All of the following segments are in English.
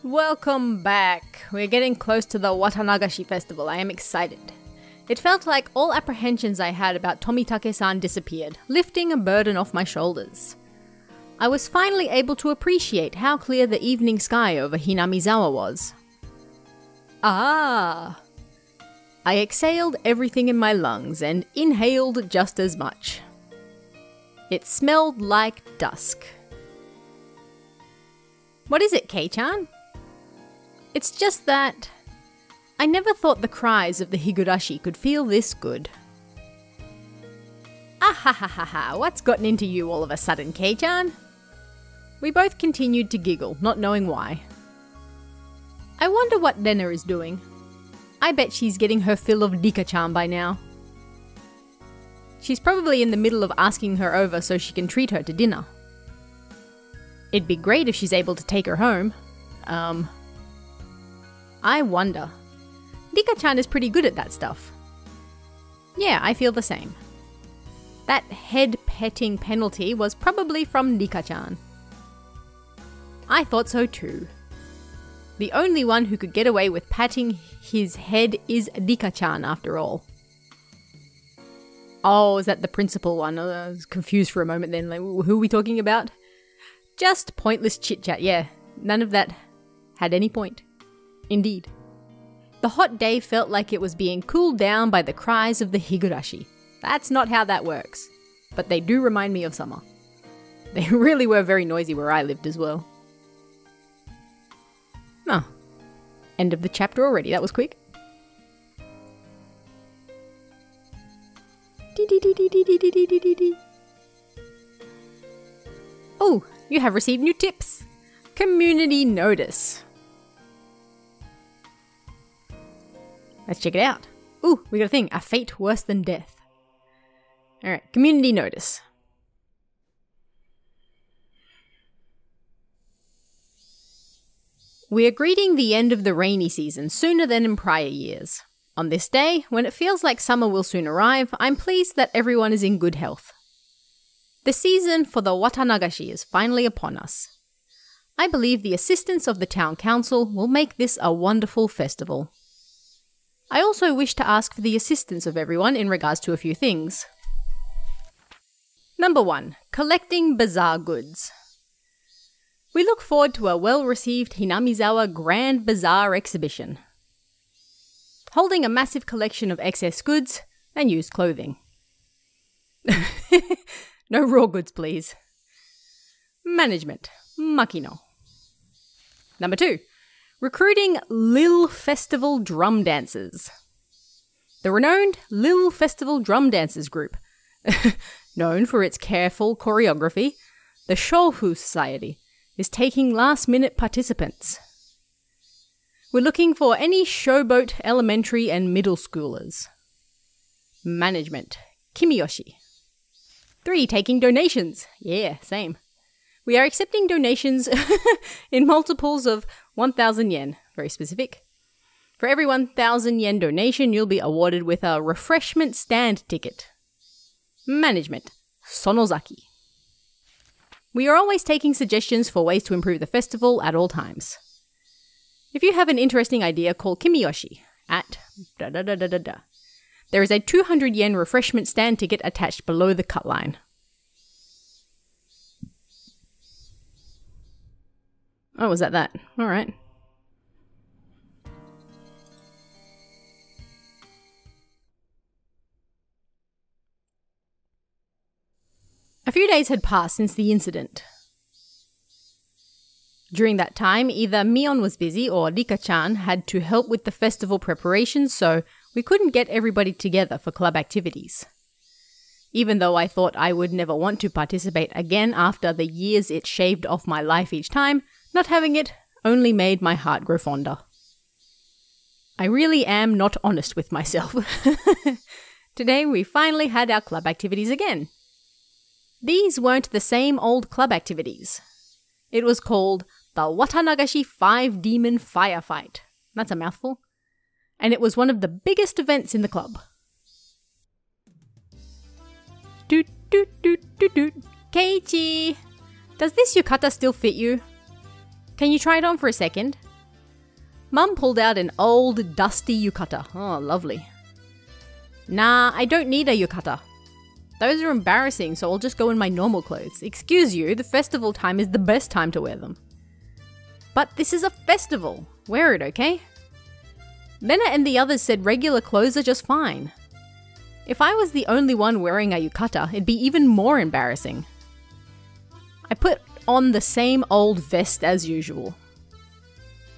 Welcome back. We're getting close to the Watanagashi festival. I am excited. It felt like all apprehensions I had about Tomitake-san disappeared, lifting a burden off my shoulders. I was finally able to appreciate how clear the evening sky over Hinamizawa was. Ah! I exhaled everything in my lungs and inhaled just as much. It smelled like dusk. What is it, Kei-chan? It's just that I never thought the cries of the Higurashi could feel this good. Ah ha ha ha ha, what's gotten into you all of a sudden, Kei-chan? We both continued to giggle, not knowing why. I wonder what Rena is doing. I bet she's getting her fill of Rika-chan by now. She's probably in the middle of asking her over so she can treat her to dinner. It'd be great if she's able to take her home. I wonder. Rika-chan is pretty good at that stuff. Yeah, I feel the same. That head-petting penalty was probably from Rika-chan. I thought so too. The only one who could get away with patting his head is Rika-chan after all. Oh, is that the principal one? I was confused for a moment then. Like, who are we talking about? Just pointless chit-chat, yeah. None of that had any point. Indeed. The hot day felt like it was being cooled down by the cries of the Higurashi. That's not how that works. But they do remind me of summer. They really were very noisy where I lived as well. Oh. End of the chapter already. That was quick. Oh, you have received new tips. Community notice. Let's check it out. Ooh, we got a thing. A fate worse than death. Alright, community notice. We are greeting the end of the rainy season sooner than in prior years. On this day, when it feels like summer will soon arrive, I'm pleased that everyone is in good health. The season for the Watanagashi is finally upon us. I believe the assistance of the town council will make this a wonderful festival. I also wish to ask for the assistance of everyone in regards to a few things. Number 1. Collecting bazaar goods. We look forward to a well-received Hinamizawa Grand Bazaar exhibition, holding a massive collection of excess goods and used clothing. No raw goods, please. Management. Makino. Number 2. Recruiting Lil Festival Drum Dancers. The renowned Lil Festival Drum Dancers group, known for its careful choreography, the Shofu Society, is taking last-minute participants. We're looking for any showboat elementary and middle schoolers. Management. Kimiyoshi. 3. Taking donations. Yeah, same. We are accepting donations in multiples of 1,000 yen. Very specific. For every 1,000 yen donation, you'll be awarded with a refreshment stand ticket. Management. Sonozaki. We are always taking suggestions for ways to improve the festival at all times. If you have an interesting idea, call Kimiyoshi at da-da-da-da-da-da. There is a 200 yen refreshment stand ticket attached below the cut line. Oh, was that? Alright. A few days had passed since the incident. During that time, either Mion was busy or Rika-chan had to help with the festival preparations, so we couldn't get everybody together for club activities. Even though I thought I would never want to participate again after the years it shaved off my life each time, not having it only made my heart grow fonder. I really am not honest with myself. Today we finally had our club activities again. These weren't the same old club activities. It was called the Watanagashi 5 Demon Firefight. That's a mouthful. And it was one of the biggest events in the club. Doot doot doot doot doot. Keiichi! Does this yukata still fit you? Can you try it on for a second? Mum pulled out an old, dusty yukata. Oh, lovely. Nah, I don't need a yukata. Those are embarrassing, so I'll just go in my normal clothes. Excuse you, the festival time is the best time to wear them. But this is a festival. Wear it, okay? Lena and the others said regular clothes are just fine. If I was the only one wearing a yukata, it'd be even more embarrassing. I put on the same old vest as usual.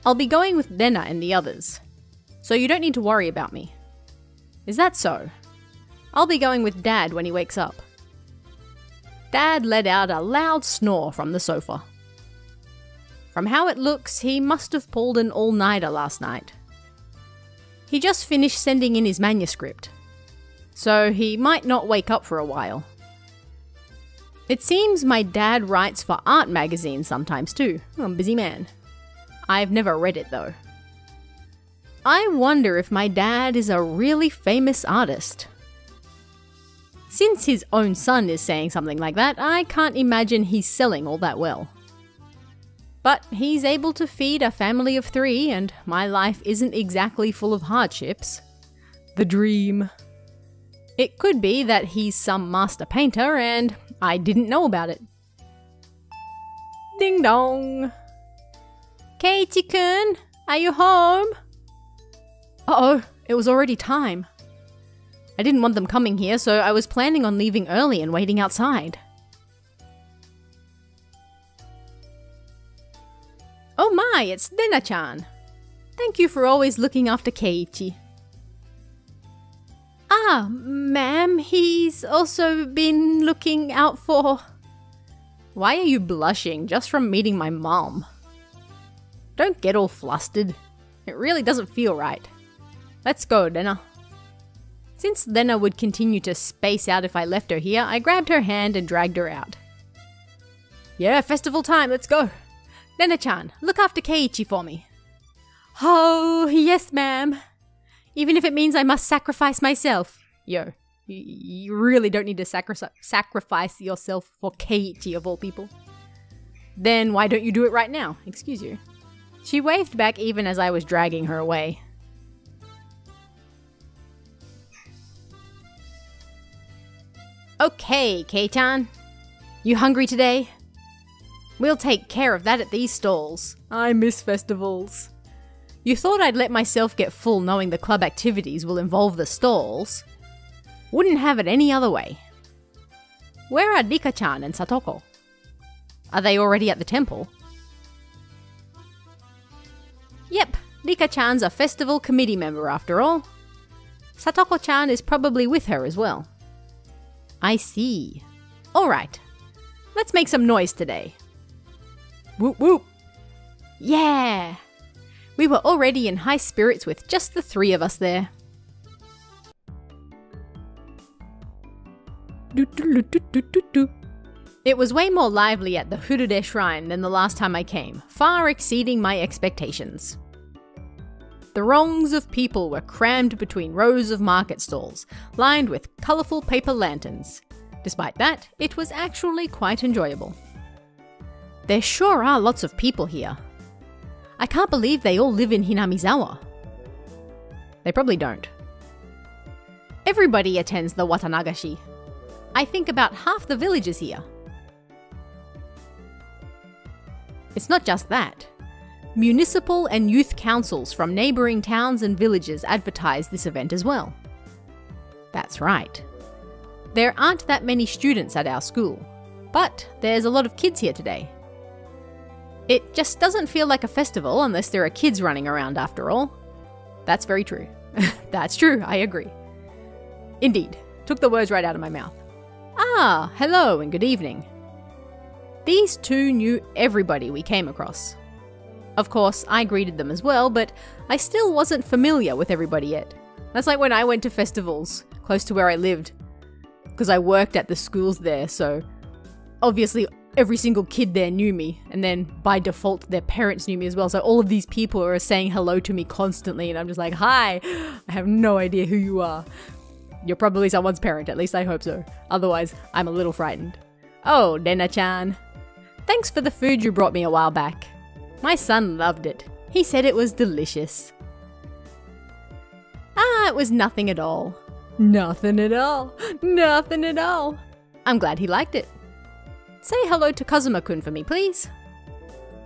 I'll be going with Lena and the others, so you don't need to worry about me. Is that so? I'll be going with Dad when he wakes up. Dad let out a loud snore from the sofa. From how it looks, he must have pulled an all-nighter last night. He just finished sending in his manuscript, so he might not wake up for a while. It seems my dad writes for art magazines sometimes too. I'm a busy man. I've never read it though. I wonder if my dad is a really famous artist. Since his own son is saying something like that, I can't imagine he's selling all that well. But he's able to feed a family of 3, and my life isn't exactly full of hardships. The dream. It could be that he's some master painter and I didn't know about it. Ding dong! Keiichi-kun, are you home? Uh-oh, it was already time. I didn't want them coming here, so I was planning on leaving early and waiting outside. Oh my, it's Lena-chan. Thank you for always looking after Keiichi. Ah, ma'am, he's also been looking out for... Why are you blushing just from meeting my mom? Don't get all flustered. It really doesn't feel right. Let's go, Lena. Since Lena would continue to space out if I left her here, I grabbed her hand and dragged her out. Yeah, festival time, let's go. Lena-chan, look after Keiichi for me. Oh, yes, ma'am. Even if it means I must sacrifice myself. Yo, you really don't need to sacrifice yourself for Keiichi of all people. Then why don't you do it right now? Excuse you. She waved back even as I was dragging her away. Okay, Kei-chan. You hungry today? We'll take care of that at these stalls. I miss festivals. You thought I'd let myself get full knowing the club activities will involve the stalls. Wouldn't have it any other way. Where are Rika-chan and Satoko? Are they already at the temple? Yep, Rika-chan's a festival committee member after all. Satoko-chan is probably with her as well. I see. Alright, let's make some noise today. Whoop whoop! Yeah! We were already in high spirits with just the 3 of us there. It was way more lively at the Furude Shrine than the last time I came, far exceeding my expectations. The throngs of people were crammed between rows of market stalls, lined with colourful paper lanterns. Despite that, it was actually quite enjoyable. There sure are lots of people here. I can't believe they all live in Hinamizawa. They probably don't. Everybody attends the Watanagashi. I think about half the village is here. It's not just that. Municipal and youth councils from neighbouring towns and villages advertise this event as well. That's right. There aren't that many students at our school, but there's a lot of kids here today. It just doesn't feel like a festival unless there are kids running around after all. That's very true. That's true, I agree. Indeed, took the words right out of my mouth. Ah, hello and good evening. These 2 knew everybody we came across. Of course, I greeted them as well, but I still wasn't familiar with everybody yet. That's like when I went to festivals close to where I lived, because I worked at the schools there, so obviously every single kid there knew me, and then by default their parents knew me as well, so all of these people are saying hello to me constantly, and I'm just like, hi, I have no idea who you are. You're probably someone's parent, at least I hope so. Otherwise, I'm a little frightened. Oh, Lena-chan. Thanks for the food you brought me a while back. My son loved it. He said it was delicious. Ah, it was nothing at all. Nothing at all. Nothing at all. I'm glad he liked it. Say hello to Kazuma-kun for me, please.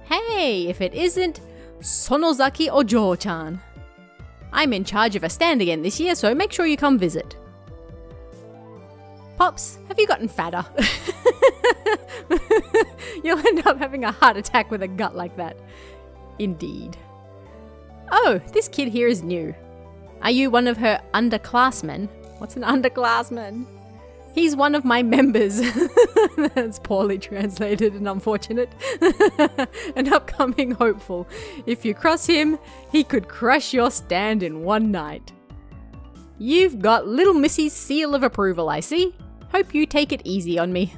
Hey, if it isn't Sonozaki Ojo-chan. I'm in charge of a stand again this year, so make sure you come visit. Pops, have you gotten fatter? You'll end up having a heart attack with a gut like that. Indeed. Oh, this kid here is new. Are you one of her underclassmen? What's an underclassman? He's one of my members. That's poorly translated and unfortunate. An upcoming hopeful. If you cross him, he could crush your stand in one night. You've got little Missy's seal of approval, I see. Hope you take it easy on me.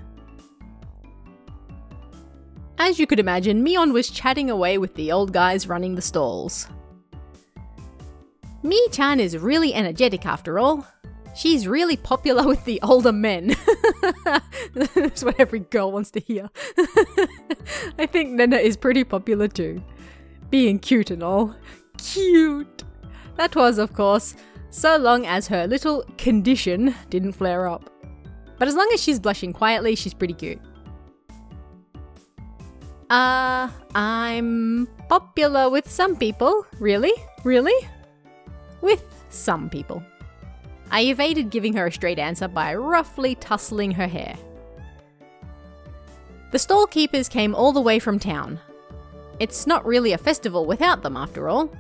As you could imagine, Mion was chatting away with the old guys running the stalls. Mi-chan is really energetic after all. She's really popular with the older men. That's what every girl wants to hear. I think Nena is pretty popular too. Being cute and all. Cute! That was, of course, so long as her little condition didn't flare up. But as long as she's blushing quietly, she's pretty cute. I'm popular with some people. Really? Really? With some people. I evaded giving her a straight answer by roughly tussling her hair. The stall keepers came all the way from town. It's not really a festival without them, after all.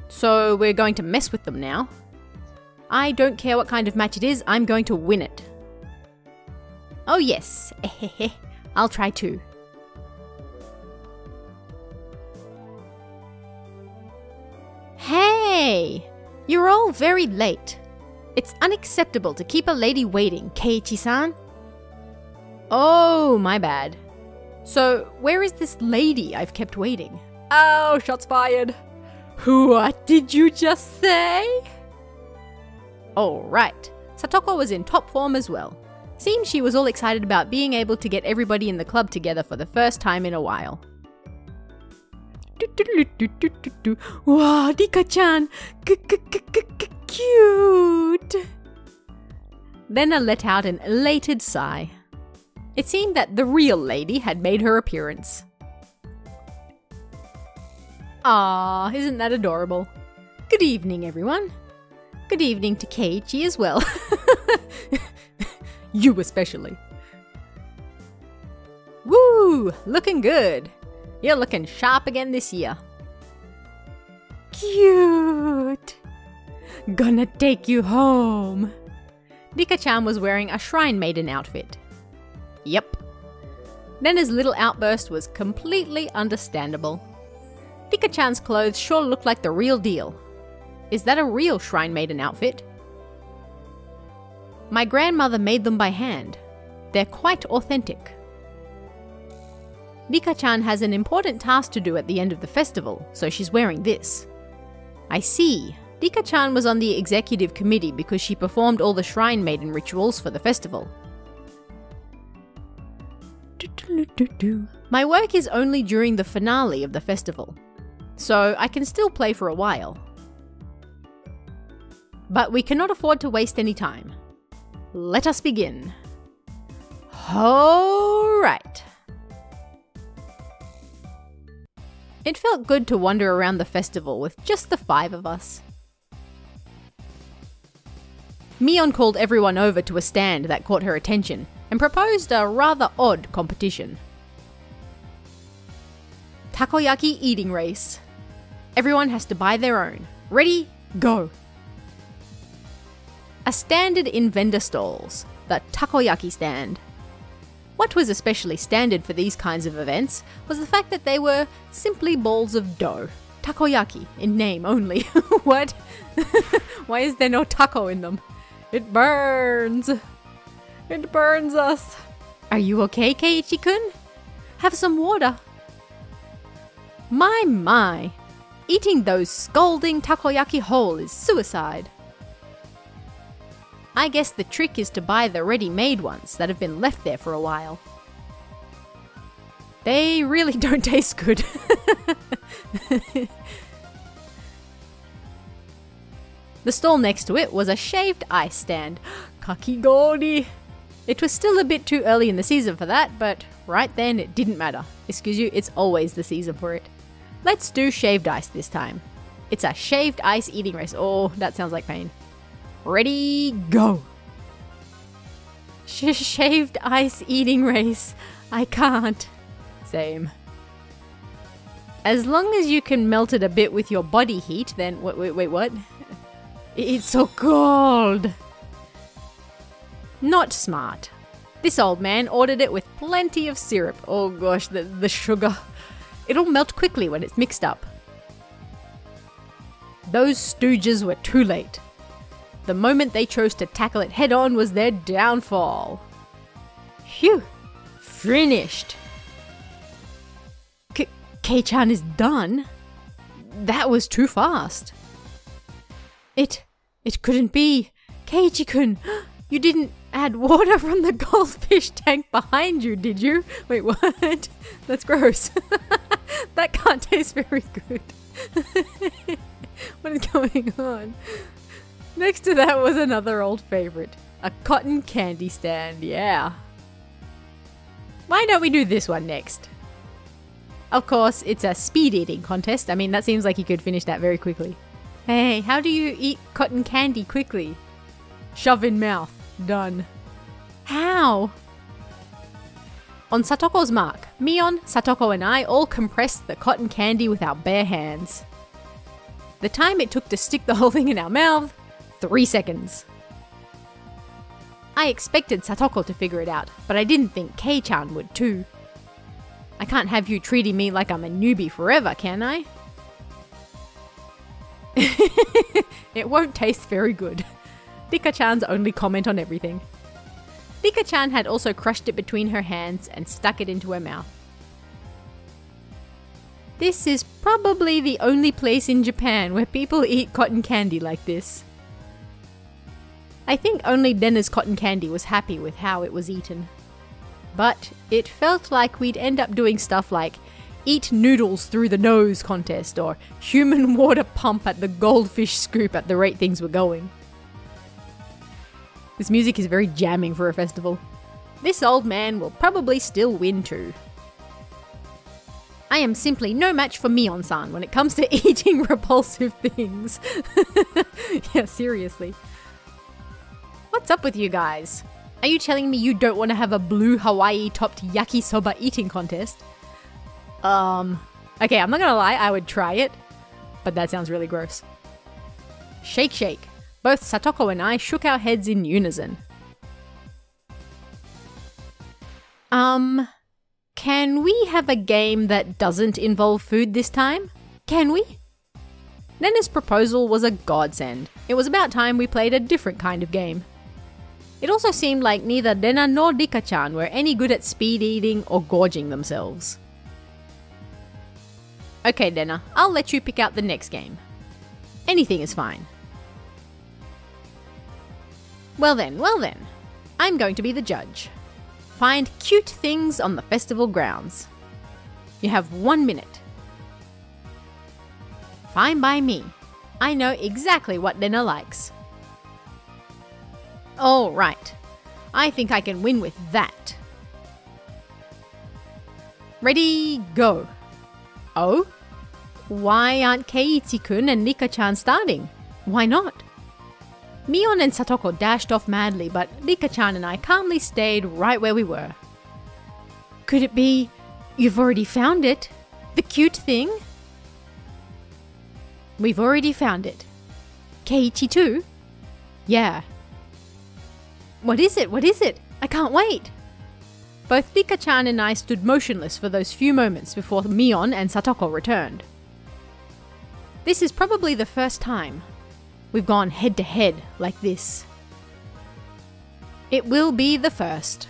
So we're going to mess with them now. I don't care what kind of match it is, I'm going to win it. Oh yes, I'll try too. Hey! You're all very late. It's unacceptable to keep a lady waiting, Keiichi-san. Oh, my bad. So, where is this lady I've kept waiting? Oh, shots fired. What did you just say? Alright, Satoko was in top form as well. Seems she was all excited about being able to get everybody in the club together for the first time in a while. Wow, Rika-chan! Cute! Then I let out an elated sigh. It seemed that the real lady had made her appearance. Ah, isn't that adorable? Good evening, everyone. Good evening to Keiichi as well. You especially. Woo! Looking good. You're looking sharp again this year. Cute! Gonna take you home. Rika-chan was wearing a shrine maiden outfit. Yep. Nena's little outburst was completely understandable. Rika-chan's clothes sure look like the real deal. Is that a real shrine maiden outfit? My grandmother made them by hand. They're quite authentic. Rika-chan has an important task to do at the end of the festival, so she's wearing this. I see. Rika-chan was on the executive committee because she performed all the shrine maiden rituals for the festival. My work is only during the finale of the festival, so I can still play for a while. But we cannot afford to waste any time. Let us begin. Alright. It felt good to wander around the festival with just the 5 of us. Mion called everyone over to a stand that caught her attention and proposed a rather odd competition. Takoyaki eating race. Everyone has to buy their own. Ready? Go! A standard in vendor stalls, the takoyaki stand. What was especially standard for these kinds of events was the fact that they were simply balls of dough. Takoyaki, in name only. What? Why is there no taco in them? It burns! It burns us! Are you okay, Keiichi-kun? Have some water. My! Eating those scalding takoyaki whole is suicide. I guess the trick is to buy the ready-made ones that have been left there for a while. They really don't taste good. The stall next to it was a shaved ice stand. Kakigori! It was still a bit too early in the season for that, but right then it didn't matter. Excuse you, it's always the season for it. Let's do shaved ice this time. It's a shaved ice eating race. Oh, that sounds like pain. Ready, go! Shaved ice eating race. I can't. Same. As long as you can melt it a bit with your body heat, then... Wait, what? It's so cold! Not smart. This old man ordered it with plenty of syrup. Oh gosh, the sugar. It'll melt quickly when it's mixed up. Those stooges were too late. The moment they chose to tackle it head on was their downfall. Phew! Finished! Kei-chan is done? That was too fast. It couldn't be. Keiichi-kun, you didn't add water from the goldfish tank behind you, did you? Wait, what? That's gross. That can't taste very good. What is going on? Next to that was another old favorite. A cotton candy stand, yeah. Why don't we do this one next? Of course, it's a speed eating contest. I mean, that seems like you could finish that very quickly. Hey, how do you eat cotton candy quickly? Shove in mouth. Done. How? On Satoko's mark, Mion, Satoko and I all compressed the cotton candy with our bare hands. The time it took to stick the whole thing in our mouth, 3 seconds. I expected Satoko to figure it out, but I didn't think Kei-chan would too. I can't have you treating me like I'm a newbie forever, can I? It won't taste very good. Rika-chan's only comment on everything. Rika-chan had also crushed it between her hands and stuck it into her mouth. This is probably the only place in Japan where people eat cotton candy like this. I think only Denna's cotton candy was happy with how it was eaten. But it felt like we'd end up doing stuff like eat noodles through the nose contest or human water pump at the goldfish scoop at the rate things were going. This music is very jamming for a festival. This old man will probably still win too. I am simply no match for Mion-san when it comes to eating repulsive things. Yeah, seriously. What's up with you guys? Are you telling me you don't want to have a blue Hawaii-topped yakisoba eating contest? Okay, I'm not gonna lie, I would try it, but that sounds really gross. Shake, shake. Both Satoko and I shook our heads in unison. Can we have a game that doesn't involve food this time? Can we? Nena's proposal was a godsend. It was about time we played a different kind of game. It also seemed like neither Nena nor Rika-chan were any good at speed eating or gorging themselves. Okay, Nena, I'll let you pick out the next game. Anything is fine. Well then, I'm going to be the judge. Find cute things on the festival grounds. You have 1 minute. Fine by me. I know exactly what Nena likes. All right. I think I can win with that. Ready, go. Oh? Why aren't Keiichi-kun and Rika-chan starting? Why not? Mion and Satoko dashed off madly, but Rika-chan and I calmly stayed right where we were. Could it be you've already found it? The cute thing? We've already found it. Keiichi too? Yeah. What is it? What is it? I can't wait! Both Rika-chan and I stood motionless for those few moments before Mion and Satoko returned. This is probably the first time we've gone head to head like this. It will be the first.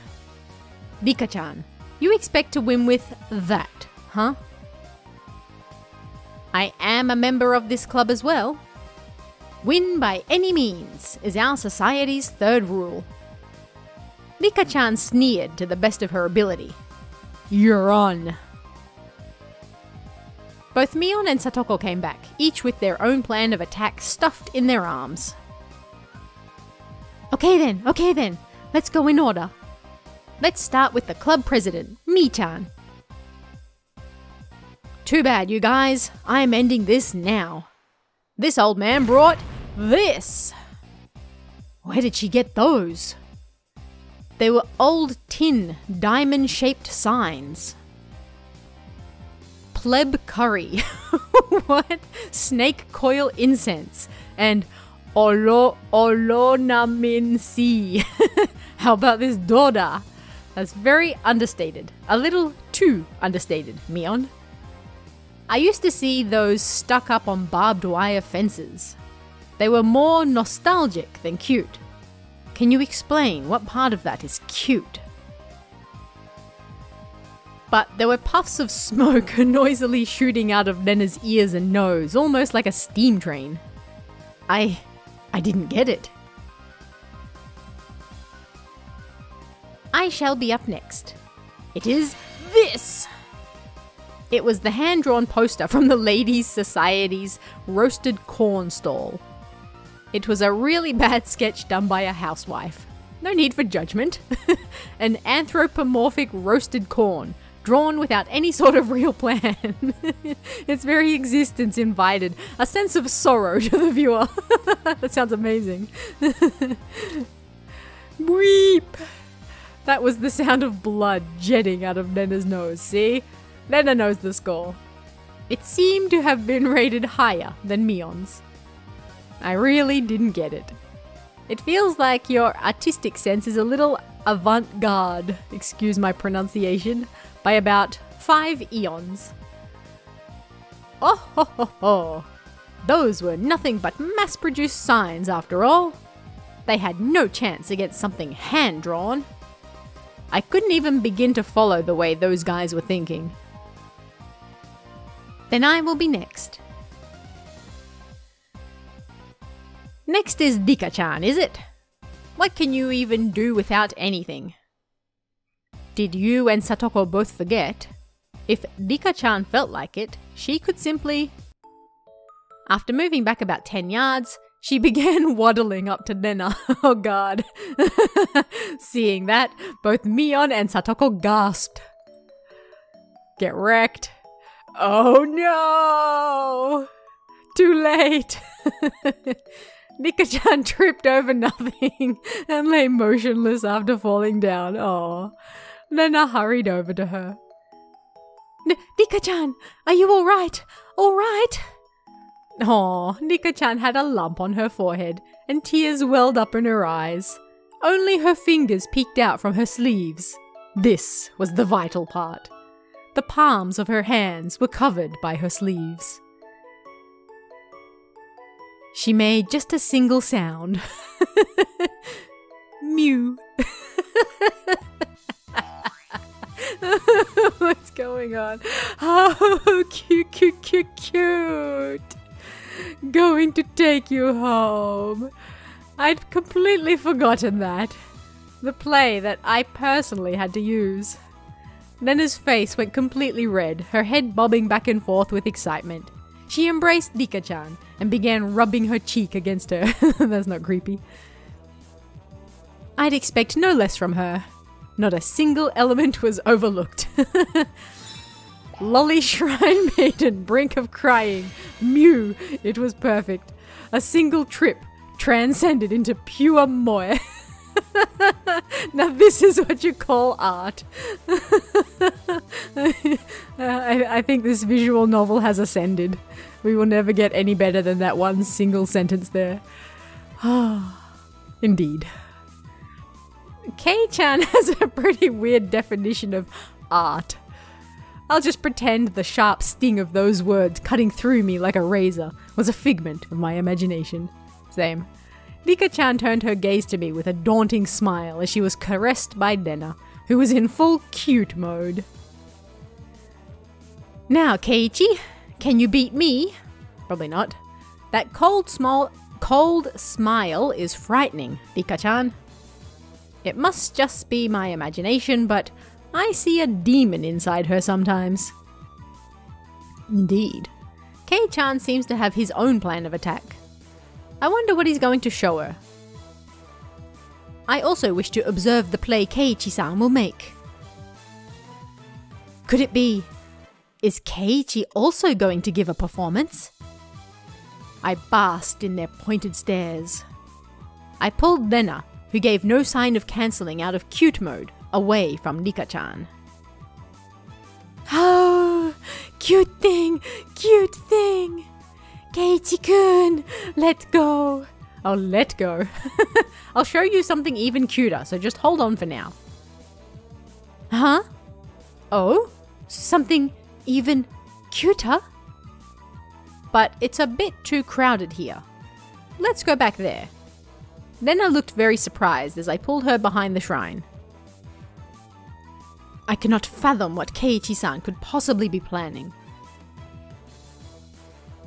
Rika-chan, you expect to win with that, huh? I am a member of this club as well. Win by any means is our society's third rule. Rika-chan sneered to the best of her ability. You're on. Both Mion and Satoko came back, each with their own plan of attack stuffed in their arms. Okay then, let's go in order. Let's start with the club president, Mi-chan. Too bad, you guys. I'm ending this now. This old man brought this. Where did she get those? They were old tin, diamond-shaped signs. Pleb curry. What? Snake coil incense. And Olonamin si. How about this Doda? That's very understated. A little too understated, Mion. I used to see those stuck up on barbed wire fences. They were more nostalgic than cute. Can you explain what part of that is cute? But there were puffs of smoke noisily shooting out of Nena's ears and nose, almost like a steam train. I didn't get it. I shall be up next. It is this! It was the hand-drawn poster from the Ladies' Society's roasted corn stall. It was a really bad sketch done by a housewife. No need for judgment. An anthropomorphic roasted corn, drawn without any sort of real plan. Its very existence invited a sense of sorrow to the viewer. That sounds amazing. Weep! That was the sound of blood jetting out of Nena's nose, see? Nena knows the score. It seemed to have been rated higher than Mion's. I really didn't get it. It feels like your artistic sense is a little avant-garde, excuse my pronunciation, by about 5 eons. Oh ho ho ho! Those were nothing but mass-produced signs after all. They had no chance against something hand-drawn. I couldn't even begin to follow the way those guys were thinking. Then I will be next. Next is Dika-chan, is it? What can you even do without anything? Did you and Satoko both forget? If Dika-chan felt like it, she could simply... After moving back about 10 yards, she began waddling up to Nena. Oh god. Seeing that, both Mion and Satoko gasped. Get wrecked. Oh no! Too late! Dika-chan tripped over nothing and lay motionless after falling down. Oh. Nena hurried over to her. Dika-chan, are you alright? Alright? Oh, Dika-chan had a lump on her forehead and tears welled up in her eyes. Only her fingers peeked out from her sleeves. This was the vital part. The palms of her hands were covered by her sleeves. She made just a single sound. Mew. What's going on? Oh, cute. Going to take you home. I'd completely forgotten that. The play that I personally had to use. Nena's face went completely red, her head bobbing back and forth with excitement. She embraced Dika-chan and began rubbing her cheek against her. That's not creepy. I'd expect no less from her. Not a single element was overlooked. Lolly shrine maiden, brink of crying. Mew, it was perfect. A single trip transcended into pure moe. Now this is what you call art. I think this visual novel has ascended. We will never get any better than that one single sentence there. Indeed. Kei-chan has a pretty weird definition of art. I'll just pretend the sharp sting of those words cutting through me like a razor was a figment of my imagination. Same. Dika-chan turned her gaze to me with a daunting smile as she was caressed by Nena, who was in full cute mode. Now, Keiichi, can you beat me? Probably not. That cold smile is frightening, Dika-chan. It must just be my imagination, but I see a demon inside her sometimes. Indeed. Kei-chan seems to have his own plan of attack. I wonder what he's going to show her. I also wish to observe the play Keiichi-san will make. Could it be? Is Keiichi also going to give a performance? I basked in their pointed stares. I pulled Lena, who gave no sign of cancelling out of cute mode, away from Rika-chan. Oh, cute thing, cute thing. Keiichi-kun, let go. Oh, let go. I'll show you something even cuter, so just hold on for now. Huh? Oh? Something even cuter? But it's a bit too crowded here. Let's go back there. Lena looked very surprised as I pulled her behind the shrine. I cannot fathom what Keiichi-san could possibly be planning.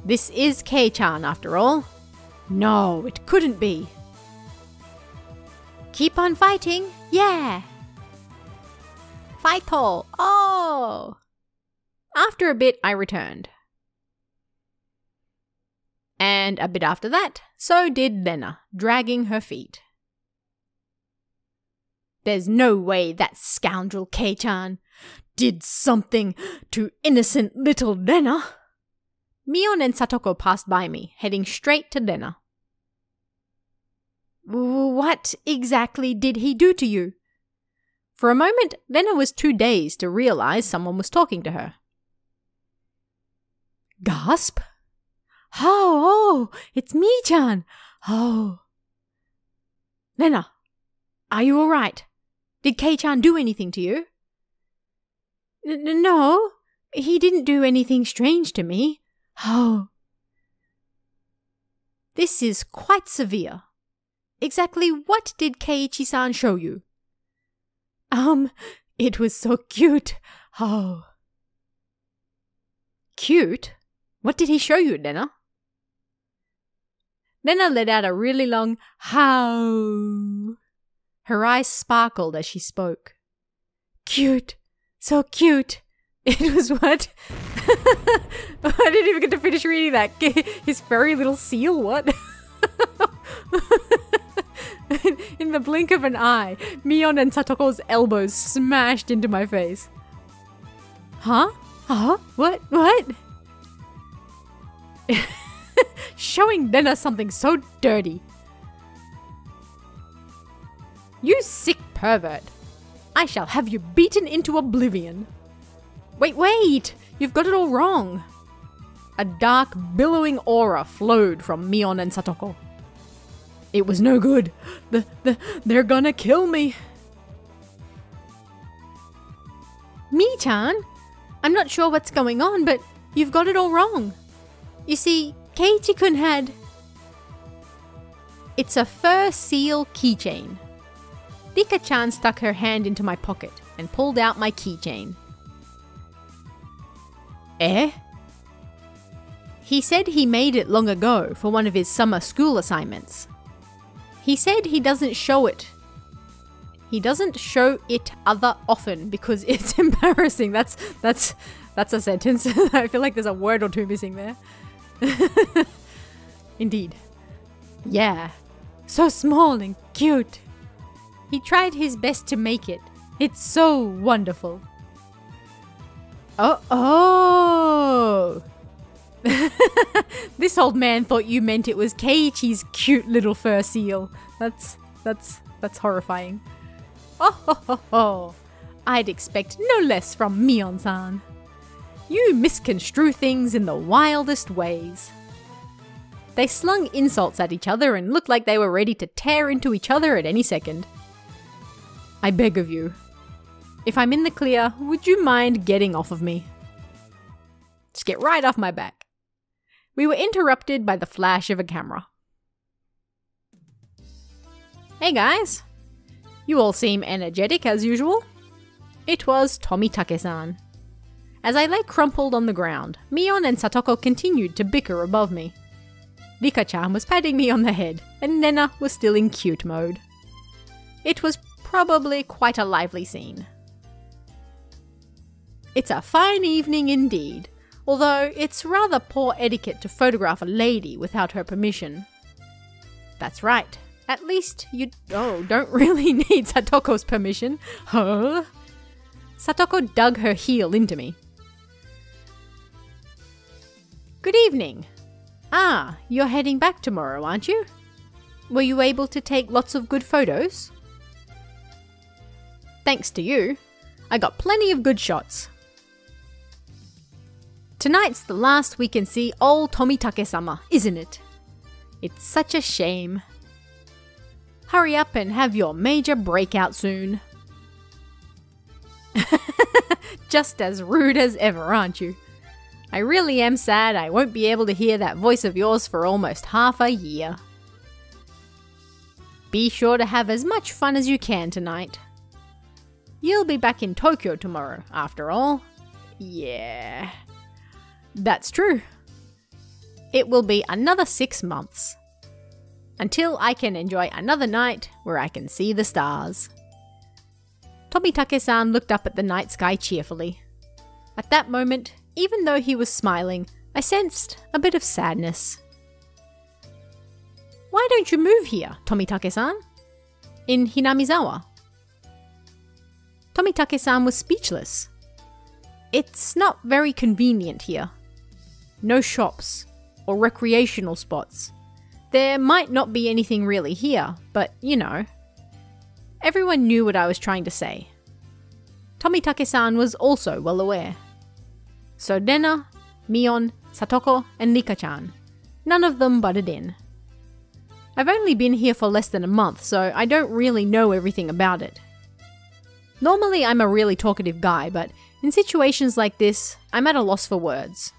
This is Kei-chan after all. No, it couldn't be. Keep on fighting, yeah! Fight all, oh! After a bit, I returned. And a bit after that, so did Lena, dragging her feet. There's no way that scoundrel Kei-chan did something to innocent little Lena. Mion and Satoko passed by me, heading straight to Lena. What exactly did he do to you? For a moment, Lena was too dazed to realize someone was talking to her. Gasp? Oh, it's me-chan. Oh. Lena, are you all right? Did Kei-chan do anything to you? No, he didn't do anything strange to me. Oh. This is quite severe. Exactly what did Keiichi-san show you? It was so cute. Oh. Cute? What did he show you, Lena? Lena let out a really long how. Her eyes sparkled as she spoke. Cute. So cute. It was what? I didn't even get to finish reading that. His furry little seal, what? In the blink of an eye, Mion and Satoko's elbows smashed into my face. Huh? Huh? What? Showing Lena something so dirty. You sick pervert. I shall have you beaten into oblivion. Wait! You've got it all wrong. A dark, billowing aura flowed from Mion and Satoko. It was no good. They're gonna kill me. Mi-chan? I'm not sure what's going on, but you've got it all wrong. You see, Keiichi-kun had... It's a fur seal keychain. Rika-chan stuck her hand into my pocket and pulled out my keychain. Eh? He said he made it long ago for one of his summer school assignments. He said he doesn't show it. He doesn't show it other often because it's embarrassing. That's a sentence. I feel like there's a word or two missing there. Indeed. Yeah. So small and cute. He tried his best to make it. It's so wonderful. Oh. This old man thought you meant it was Keiichi's cute little fur seal. That's horrifying. Oh. I'd expect no less from Mion-san. You misconstrue things in the wildest ways. They slung insults at each other and looked like they were ready to tear into each other at any second. I beg of you. If I'm in the clear, would you mind getting off of me? Just get right off my back. We were interrupted by the flash of a camera. Hey guys. You all seem energetic as usual. It was Tomitake-san. As I lay crumpled on the ground, Mion and Satoko continued to bicker above me. Rika-chan was patting me on the head, and Nena was still in cute mode. It was probably quite a lively scene. It's a fine evening indeed. although it's rather poor etiquette to photograph a lady without her permission. That's right. At least you don't really need Satoko's permission. Huh? Satoko dug her heel into me. Good evening. Ah, you're heading back tomorrow, aren't you? Were you able to take lots of good photos? Thanks to you, I got plenty of good shots. Tonight's the last we can see old Tomitake-sama, isn't it? It's such a shame. Hurry up and have your major breakout soon. Just as rude as ever, aren't you? I really am sad I won't be able to hear that voice of yours for almost half a year. Be sure to have as much fun as you can tonight. You'll be back in Tokyo tomorrow, after all. Yeah, that's true. It will be another 6 months. Until I can enjoy another night where I can see the stars. Tomitake-san looked up at the night sky cheerfully. At that moment, even though he was smiling, I sensed a bit of sadness. Why don't you move here, Tomitake-san? In Hinamizawa? Tomitake-san was speechless. It's not very convenient here. No shops or recreational spots. There might not be anything really here, but you know. Everyone knew what I was trying to say. Tomitake-san was also well aware. So Dena, Mion, Satoko, and Nika-chan. None of them butted in. I've only been here for less than a month, so I don't really know everything about it. Normally I'm a really talkative guy, but in situations like this, I'm at a loss for words.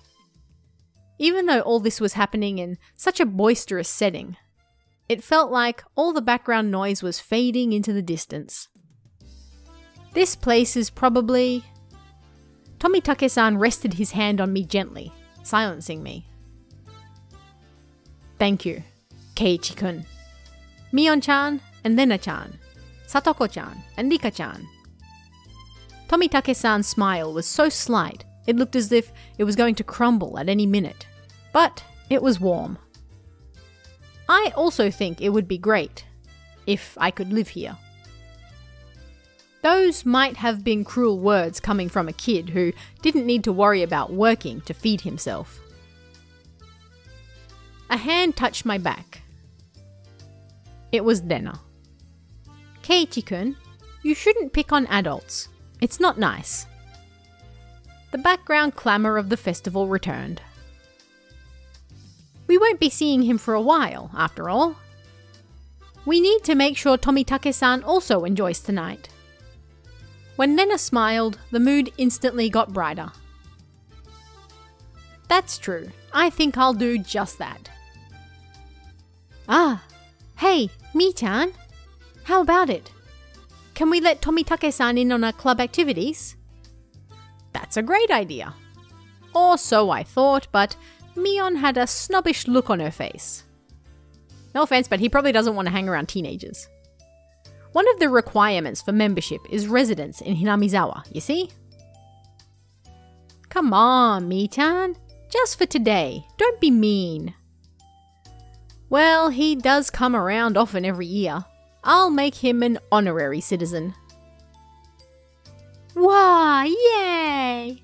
Even though all this was happening in such a boisterous setting, it felt like all the background noise was fading into the distance. This place is probably... Tomitake-san rested his hand on me gently, silencing me. Thank you, Keiichi-kun. Mion-chan and Lena-chan, Satoko-chan and Rika-chan. Tomitake-san's smile was so slight, it looked as if it was going to crumble at any minute. But it was warm. I also think it would be great if I could live here. Those might have been cruel words coming from a kid who didn't need to worry about working to feed himself. A hand touched my back. It was Dena. Keiichi-kun, you shouldn't pick on adults. It's not nice. The background clamour of the festival returned. We won't be seeing him for a while, after all. We need to make sure Tomitake-san also enjoys tonight. When Nena smiled, the mood instantly got brighter. That's true. I think I'll do just that. Ah, hey, Mi-chan. How about it? Can we let Tomitake-san in on our club activities? That's a great idea. Or so I thought, but Mion had a snobbish look on her face. No offense, but he probably doesn't want to hang around teenagers. One of the requirements for membership is residence in Hinamizawa, you see? Come on, Mi-chan. Just for today. Don't be mean. Well, he does come around often every year. I'll make him an honorary citizen. Wow, yay!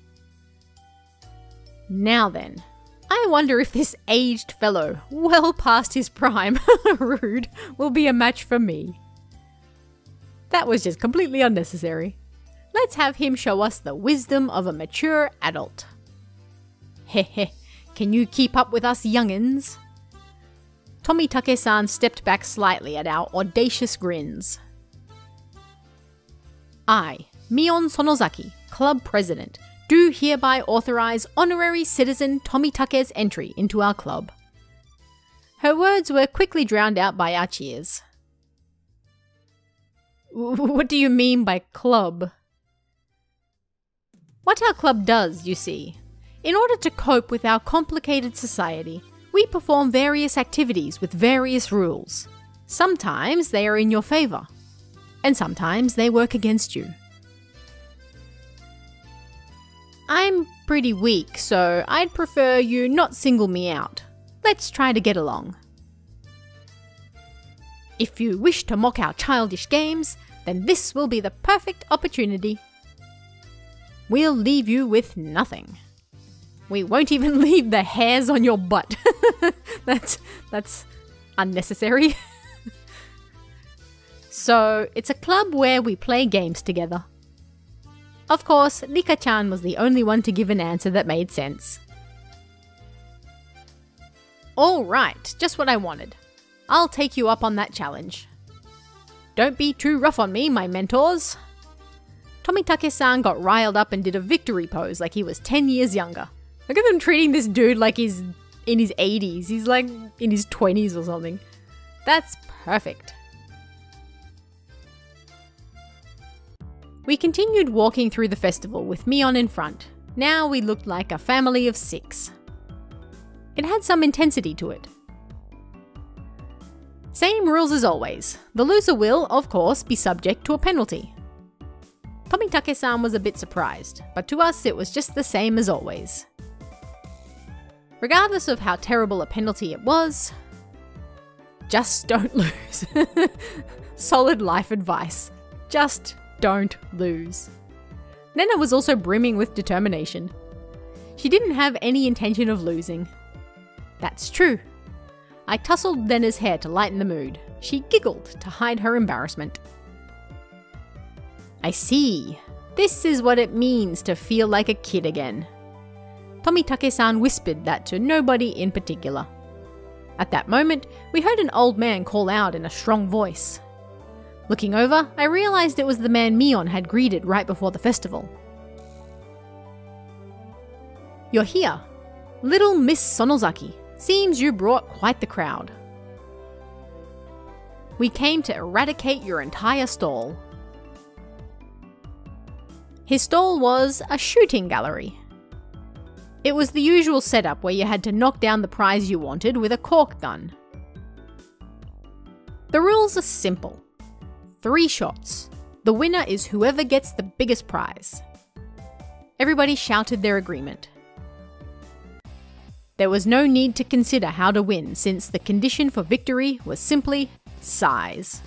Now then, I wonder if this aged fellow, well past his prime, rude, will be a match for me. That was just completely unnecessary. Let's have him show us the wisdom of a mature adult. Heh, can you keep up with us youngins? Tomitake-san stepped back slightly at our audacious grins. I, Mion Sonozaki, club president, do hereby authorize honorary citizen Tomitake's entry into our club. Her words were quickly drowned out by our cheers. What do you mean by club? What our club does, you see. In order to cope with our complicated society, we perform various activities with various rules. Sometimes they are in your favor, and sometimes they work against you. I'm pretty weak, so I'd prefer you not single me out. Let's try to get along. If you wish to mock our childish games, then this will be the perfect opportunity. We'll leave you with nothing. We won't even leave the hairs on your butt. That's unnecessary. So, it's a club where we play games together. Of course, Rika-chan was the only one to give an answer that made sense. Alright, just what I wanted. I'll take you up on that challenge. Don't be too rough on me, my mentors. Tomitake-san got riled up and did a victory pose like he was 10 years younger. Look at them treating this dude like he's in his 80s. He's like in his 20s or something. That's perfect. We continued walking through the festival with Mion in front. Now we looked like a family of 6. It had some intensity to it. Same rules as always. The loser will, of course, be subject to a penalty. Tomitake-san was a bit surprised, but to us it was just the same as always. Regardless of how terrible a penalty it was, just don't lose. Solid life advice. Just don't lose. Nena was also brimming with determination. She didn't have any intention of losing. That's true. I tousled Nena's hair to lighten the mood. She giggled to hide her embarrassment. I see. This is what it means to feel like a kid again. Tomitake-san whispered that to nobody in particular. At that moment, we heard an old man call out in a strong voice. Looking over, I realized it was the man Mion had greeted right before the festival. You're here. Little Miss Sonozaki. Seems you brought quite the crowd. We came to eradicate your entire stall. His stall was a shooting gallery. It was the usual setup where you had to knock down the prize you wanted with a cork gun. The rules are simple. 3 shots. The winner is whoever gets the biggest prize. Everybody shouted their agreement. There was no need to consider how to win since the condition for victory was simply size.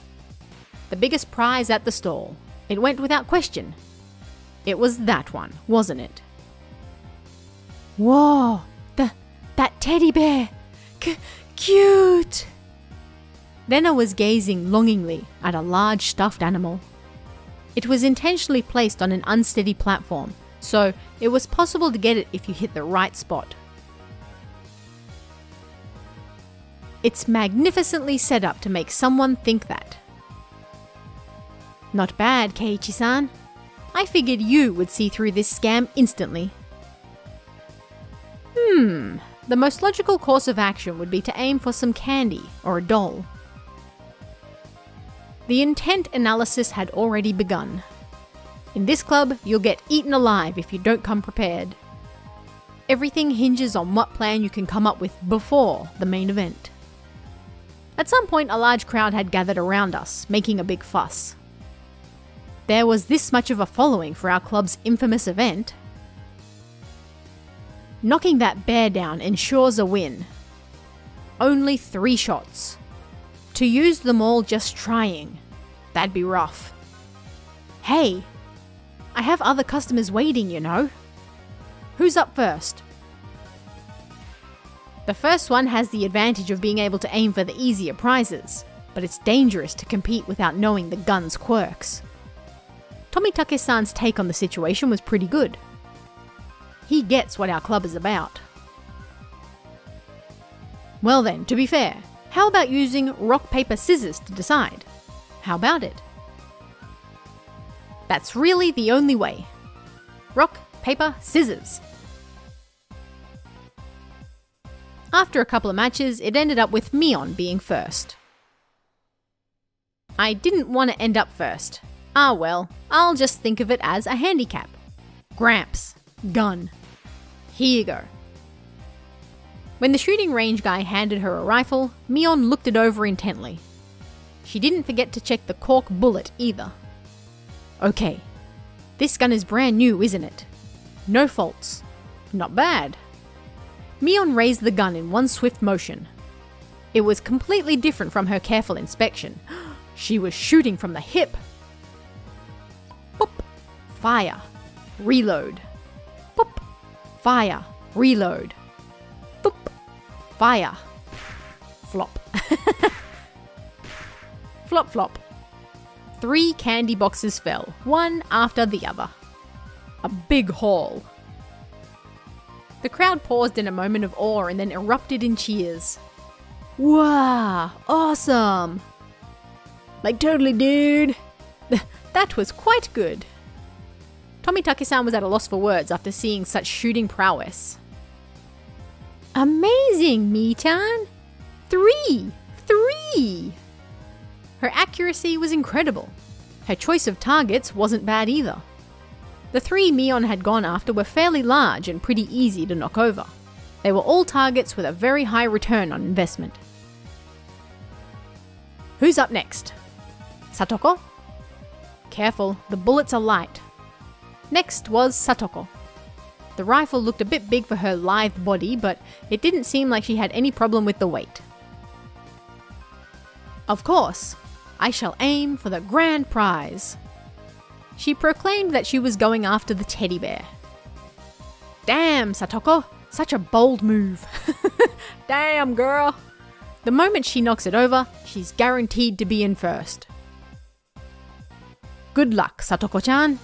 The biggest prize at the stall. It went without question. It was that one, wasn't it? Whoa! That teddy bear! Cute! Then I was gazing longingly at a large stuffed animal. It was intentionally placed on an unsteady platform, so it was possible to get it if you hit the right spot. It's magnificently set up to make someone think that. Not bad, Keiichi-san. I figured you would see through this scam instantly. The most logical course of action would be to aim for some candy or a doll. The intent analysis had already begun. In this club, you'll get eaten alive if you don't come prepared. Everything hinges on what plan you can come up with before the main event. At some point, a large crowd had gathered around us, making a big fuss. There was this much of a following for our club's infamous event. Knocking that bear down ensures a win. Only 3 shots. To use them all just trying. That'd be rough. Hey, I have other customers waiting, you know. Who's up first? The first one has the advantage of being able to aim for the easier prizes, but it's dangerous to compete without knowing the gun's quirks. Tomitake-san's take on the situation was pretty good. He gets what our club is about. Well then, to be fair, how about using rock, paper, scissors to decide? How about it? That's really the only way. Rock, paper, scissors. After a couple of matches, it ended up with Mion being first. I didn't want to end up first. Ah well, I'll just think of it as a handicap. Gramps. Gun. Here you go. When the shooting range guy handed her a rifle, Mion looked it over intently. She didn't forget to check the cork bullet either. Okay, this gun is brand new, isn't it? No faults. Not bad. Mion raised the gun in one swift motion. It was completely different from her careful inspection. She was shooting from the hip. Boop. Fire. Reload. Boop. Fire. Reload. Boop. Fire. Flop. Flop flop. 3 candy boxes fell, one after the other. A big haul. The crowd paused in a moment of awe and then erupted in cheers. Wow, awesome! Like totally, dude! That was quite good. Tomitake-san was at a loss for words after seeing such shooting prowess. Amazing, Mii-chan! 3! Her accuracy was incredible. Her choice of targets wasn't bad either. The 3 Mion had gone after were fairly large and pretty easy to knock over. They were all targets with a very high return on investment. Who's up next? Satoko? Careful, the bullets are light. Next was Satoko. The rifle looked a bit big for her lithe body, but it didn't seem like she had any problem with the weight. Of course, I shall aim for the grand prize. She proclaimed that she was going after the teddy bear. Damn, Satoko, such a bold move. Damn, girl. The moment she knocks it over, she's guaranteed to be in first. Good luck, Satoko-chan.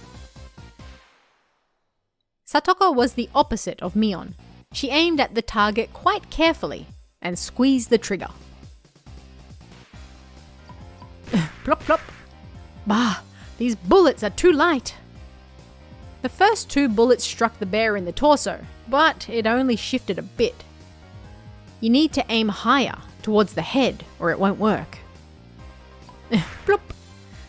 Satoko was the opposite of Mion. She aimed at the target quite carefully and squeezed the trigger. Plop plop. Bah, these bullets are too light. The first 2 bullets struck the bear in the torso, but it only shifted a bit. You need to aim higher, towards the head, or it won't work. Plop.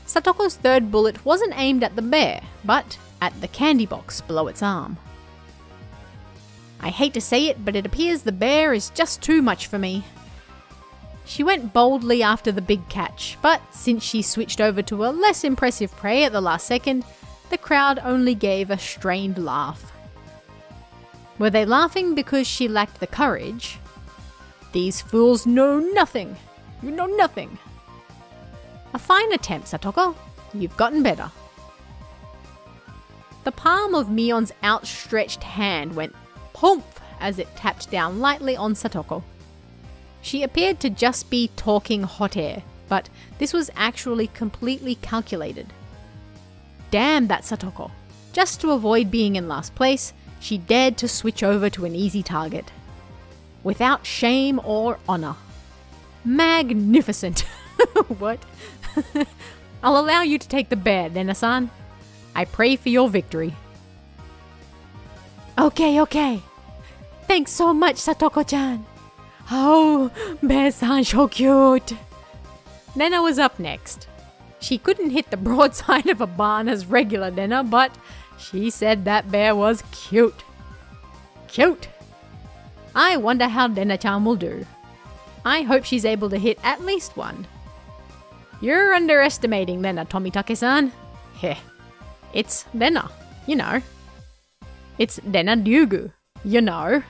Satoko's 3rd bullet wasn't aimed at the bear, but at the candy box below its arm. I hate to say it, but it appears the bear is just too much for me. She went boldly after the big catch, but since she switched over to a less impressive prey at the last second, the crowd only gave a strained laugh. Were they laughing because she lacked the courage? These fools know nothing. You know nothing. A fine attempt, Satoko. You've gotten better. The palm of Mion's outstretched hand went poof as it tapped down lightly on Satoko. She appeared to just be talking hot air, but this was actually completely calculated. Damn that Satoko. Just to avoid being in last place, she dared to switch over to an easy target. Without shame or honor. Magnificent. What? I'll allow you to take the bear, Nena-san. I pray for your victory. Okay. Thanks so much, Satoko-chan. Oh, bear-san, so cute. Nena was up next. She couldn't hit the broadside of a barn as regular Nena, but she said that bear was cute. Cute. I wonder how Nena-chan will do. I hope she's able to hit at least one. You're underestimating Nena, Tomitake-san. Heh. It's Nena, you know. It's Nena Ryugu, you know.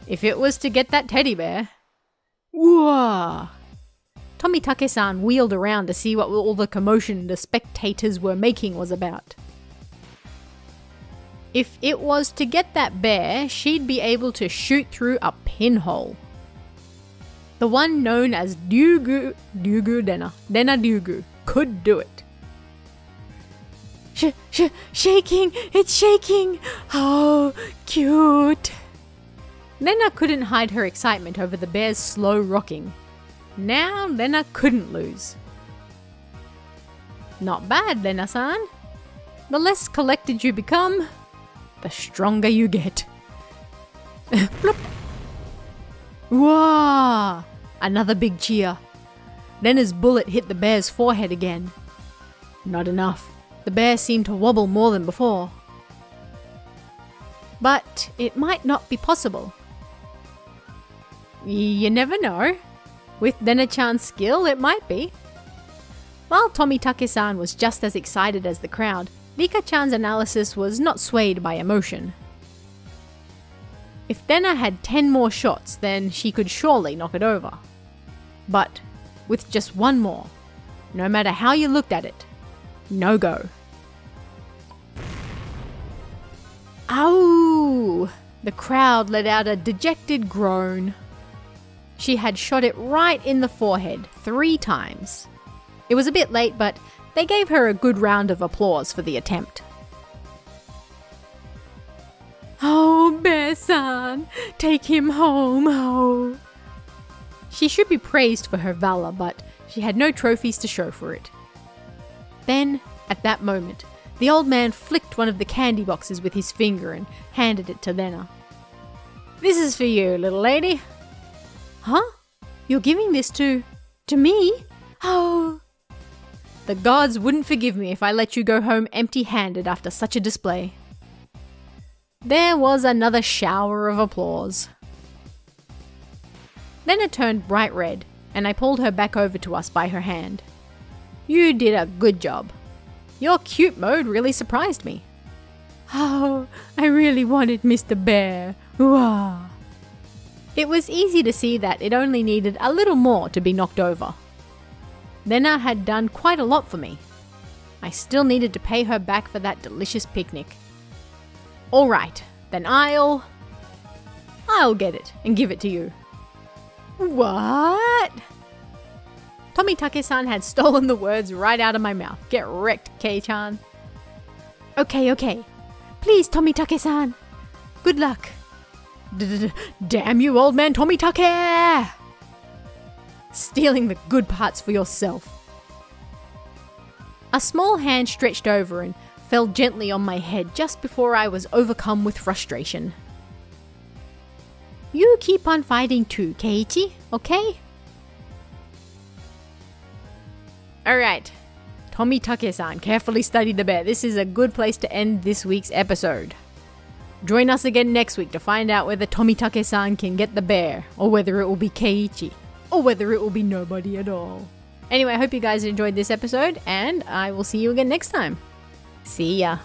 If it was to get that teddy bear... Whoa! Tomitake-san wheeled around to see what all the commotion the spectators were making was about. If it was to get that bear, she'd be able to shoot through a pinhole. The one known as Ryugu Dena Ryugu could do it. Shaking! It's shaking! Oh, cute! Nena couldn't hide her excitement over the bear's slow rocking. Now Nena couldn't lose. Not bad, Nena-san. The less collected you become, the stronger you get. Plop. Whoa! Another big cheer. Nena's bullet hit the bear's forehead again. Not enough. The bear seemed to wobble more than before. But it might not be possible. You never know. With Nena-chan's skill, it might be. While Tomitake-san was just as excited as the crowd, Rika-chan's analysis was not swayed by emotion. If Dena had 10 more shots, then she could surely knock it over. But with just one more, no matter how you looked at it, no go. Ow! The crowd let out a dejected groan. She had shot it right in the forehead 3 times. It was a bit late, but they gave her a good round of applause for the attempt. Oh, Bear-san, take him home, oh. She should be praised for her valor, but she had no trophies to show for it. Then, at that moment, the old man flicked one of the candy boxes with his finger and handed it to Dena. This is for you, little lady. Huh? You're giving this to me? Oh. The gods wouldn't forgive me if I let you go home empty-handed after such a display. There was another shower of applause. Then it turned bright red, and I pulled her back over to us by her hand. You did a good job. Your cute mode really surprised me. Oh, I really wanted Mr. Bear. Wah. It was easy to see that it only needed a little more to be knocked over. Dena had done quite a lot for me. I still needed to pay her back for that delicious picnic. Alright, then I'll get it and give it to you. What? Tomitake-san had stolen the words right out of my mouth. Get wrecked, Kei-chan. Okay. Please, Tomitake-san. Good luck. Damn you, old man Tomitake! Stealing the good parts for yourself. A small hand stretched over and fell gently on my head just before I was overcome with frustration. You keep on fighting too, Keiichi, okay? Alright, Tomitake-san carefully studied the bear. This is a good place to end this week's episode. Join us again next week to find out whether Tomitake-san can get the bear, or whether it will be Keiichi, or whether it will be nobody at all. Anyway, I hope you guys enjoyed this episode, and I will see you again next time. See ya.